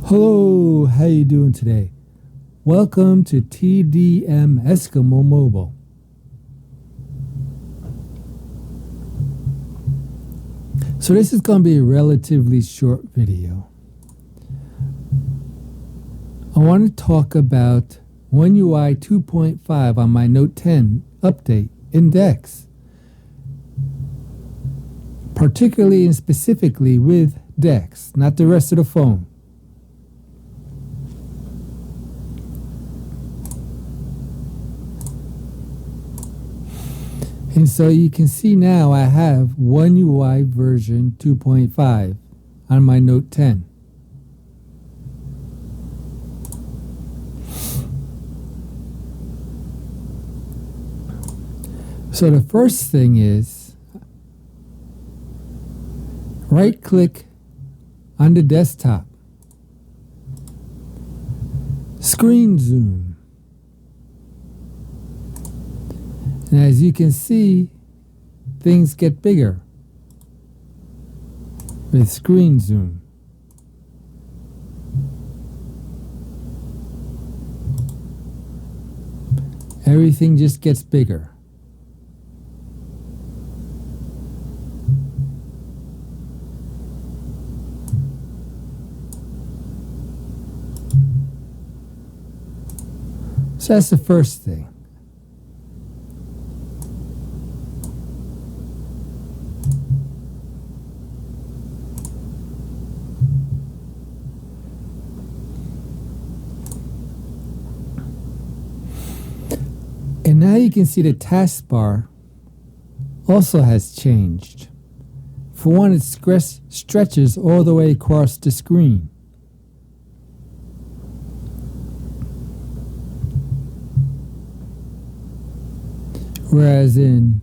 Hello, how you doing today? Welcome to TDM Eskimo Mobile. So this is going to be a relatively short video. I want to talk about One UI 2.5 on my Note 10 update in DeX. Particularly and specifically with DeX, not the rest of the phone. And so you can see now I have One UI version 2.5 on my Note 10. So the first thing is right click on the desktop, screen zoom. And as you can see, things get bigger with screen zoom. Everything just gets bigger. So that's the first thing. And now you can see the taskbar also has changed. For one, it stretches all the way across the screen. Whereas in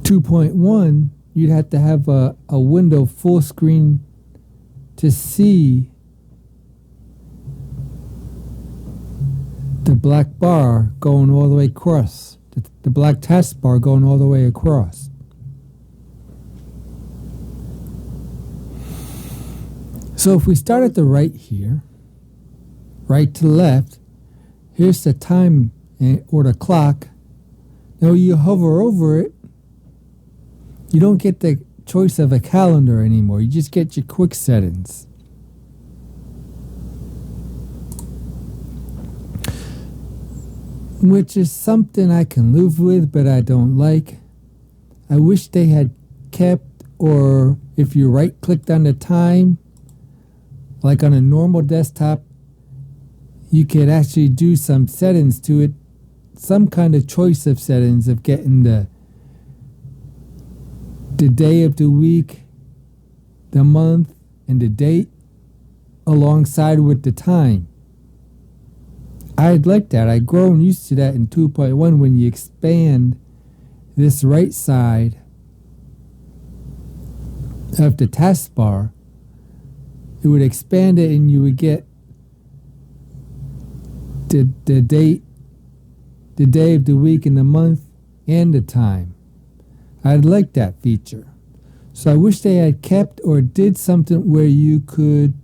2.1, you'd have to have a window full screen to see the black bar going all the way across, the black taskbar going all the way across. So if we start at the right here, right to left, here's the time or the clock. Now you hover over it, you don't get the choice of a calendar anymore. You just get your quick settings. Which is something I can live with, but I don't like. I wish they had kept, or if you right clicked on the time, like on a normal desktop, you could actually do some settings to it, some kind of choice of settings of getting the day of the week, the month, and the date alongside with the time. I'd like that. I've grown used to that in 2.1 when you expand this right side of the taskbar. It would expand it and you would get the date, the day of the week and the month and the time. I'd like that feature. So I wish they had kept or did something where you could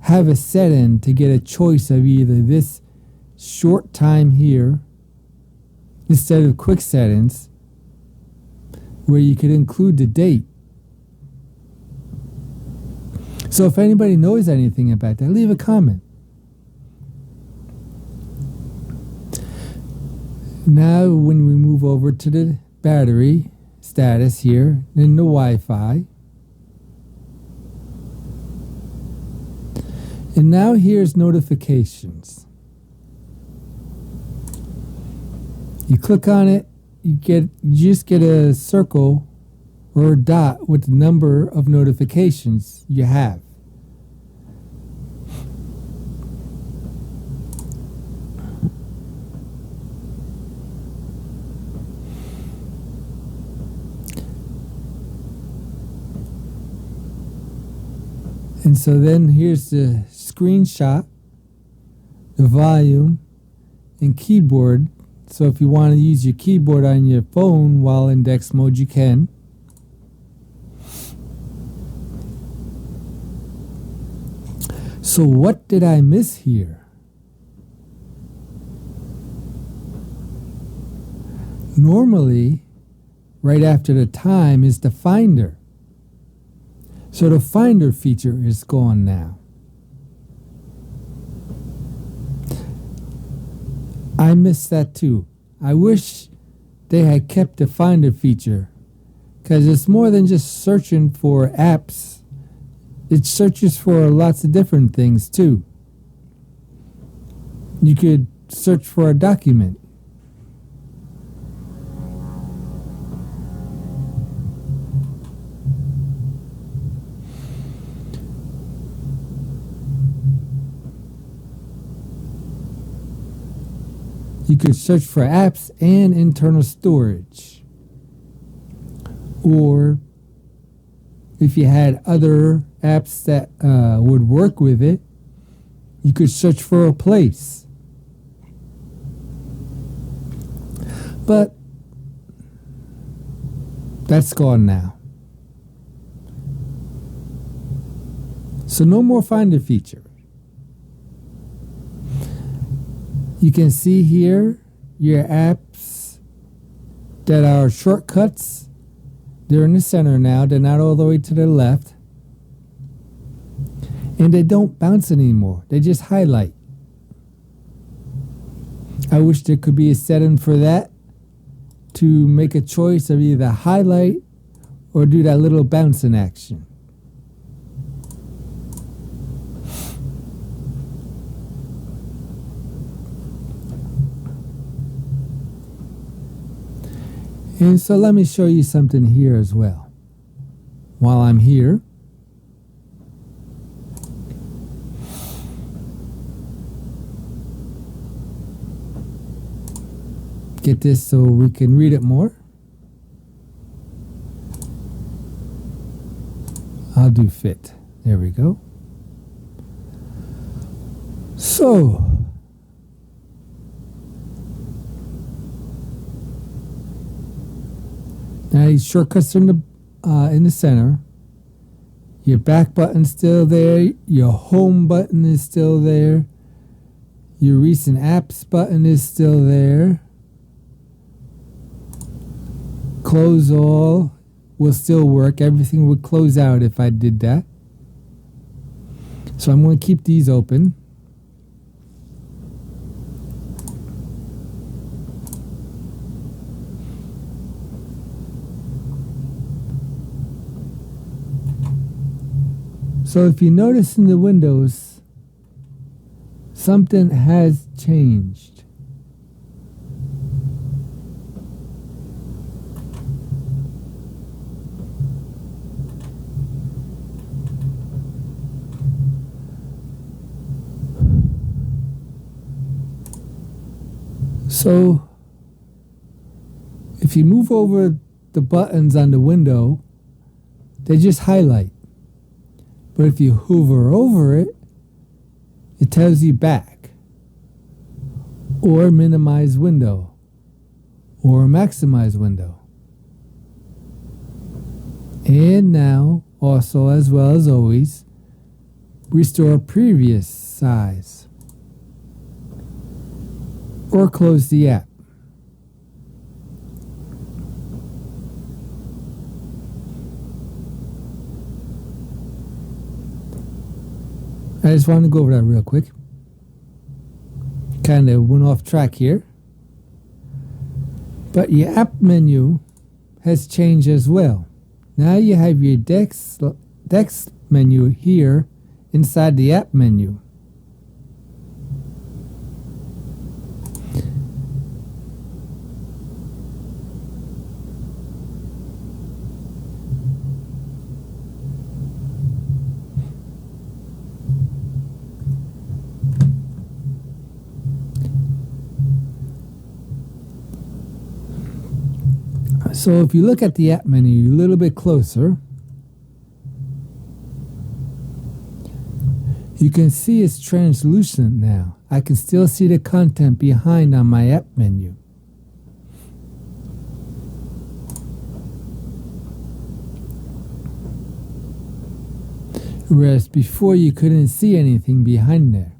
have a setting to get a choice of either this short time here instead of quick settings where you could include the date. So if anybody knows anything about that, leave a comment. Now when we move over to the battery status here, then the Wi-Fi. And now here's notifications. You click on it, you just get a circle or a dot with the number of notifications you have. And so then here's the screenshot, the volume, and keyboard. So if you want to use your keyboard on your phone while in DeX mode, you can. So what did I miss here? Normally, right after the time is the finder. So the finder feature is gone now. I missed that too. I wish they had kept the finder feature, because it's more than just searching for apps. It searches for lots of different things too. You could search for a document. You could search for apps and internal storage. Or if you had other apps that would work with it, you could search for a place. But that's gone now. So no more Finder feature. You can see here your apps that are shortcuts. They're in the center now. They're not all the way to the left. And they don't bounce anymore. They just highlight. I wish there could be a setting for that, to make a choice of either highlight or do that little bouncing action. And so let me show you something here as well. While I'm here, get this so we can read it more. I'll do fit. There we go. So now these shortcuts are in the center. Your back button's still there. Your home button is still there. Your recent apps button is still there. Close all will still work. Everything would close out if I did that. So I'm going to keep these open. So if you notice in the windows, something has changed. So if you move over the buttons on the window, they just highlight. But if you hover over it, it tells you back, or minimize window, or maximize window. And now, also as well as always, restore previous size, or close the app. I just wanted to go over that real quick. Kind of went off track here. But your app menu has changed as well. Now you have your DeX menu here inside the app menu. So if you look at the app menu a little bit closer, you can see it's translucent now. I can still see the content behind on my app menu. Whereas before you couldn't see anything behind there.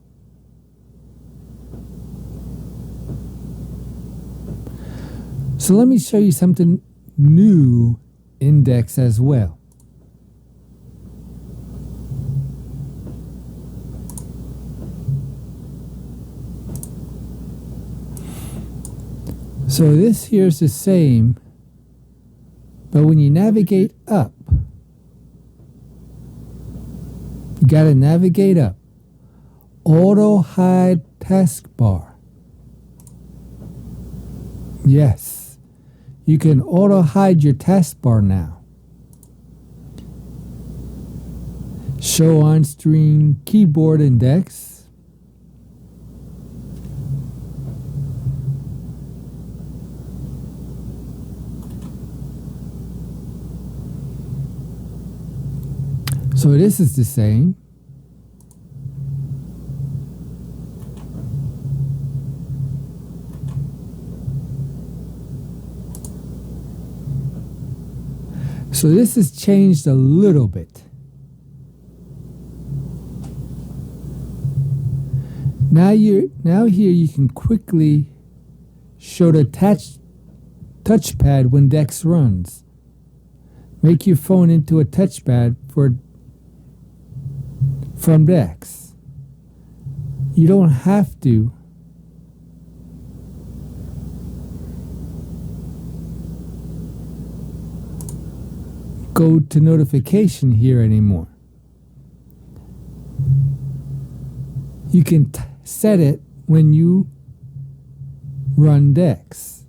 So let me show you something new in DeX as well. So this here is the same, but when you navigate up, you got to navigate up. Auto hide taskbar. Yes, you can auto hide your taskbar now. Show on screen keyboard in DeX. So this is the same. So this has changed a little bit. Now here you can quickly show the touchpad when DeX runs. Make your phone into a touchpad from DeX. You don't have to go to notification here anymore. You can set it when you run DeX.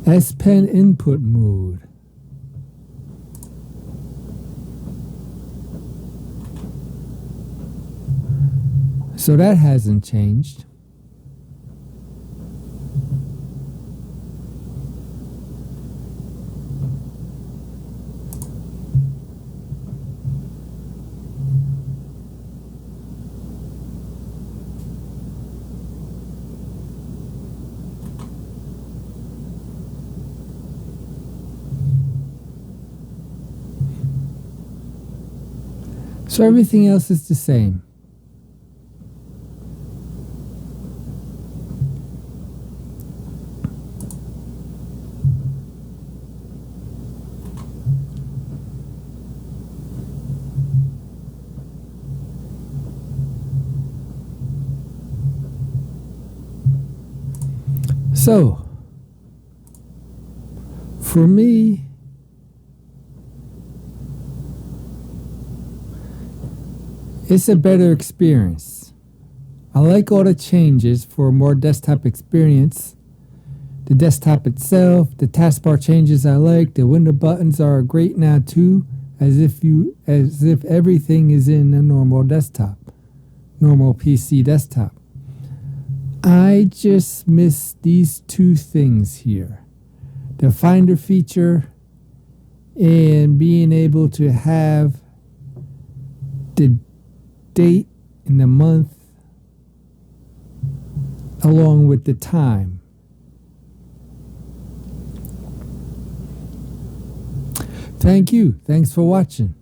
S Pen input mode. So that hasn't changed. So everything else is the same. So, for me, it's a better experience. I like all the changes for a more desktop experience. The desktop itself, the taskbar changes I like. The window buttons are great now too, as if everything is in a normal desktop, normal PC desktop. I just miss these two things here. The Finder feature and being able to have the date and the month along with the time. Thank you. Thanks for watching.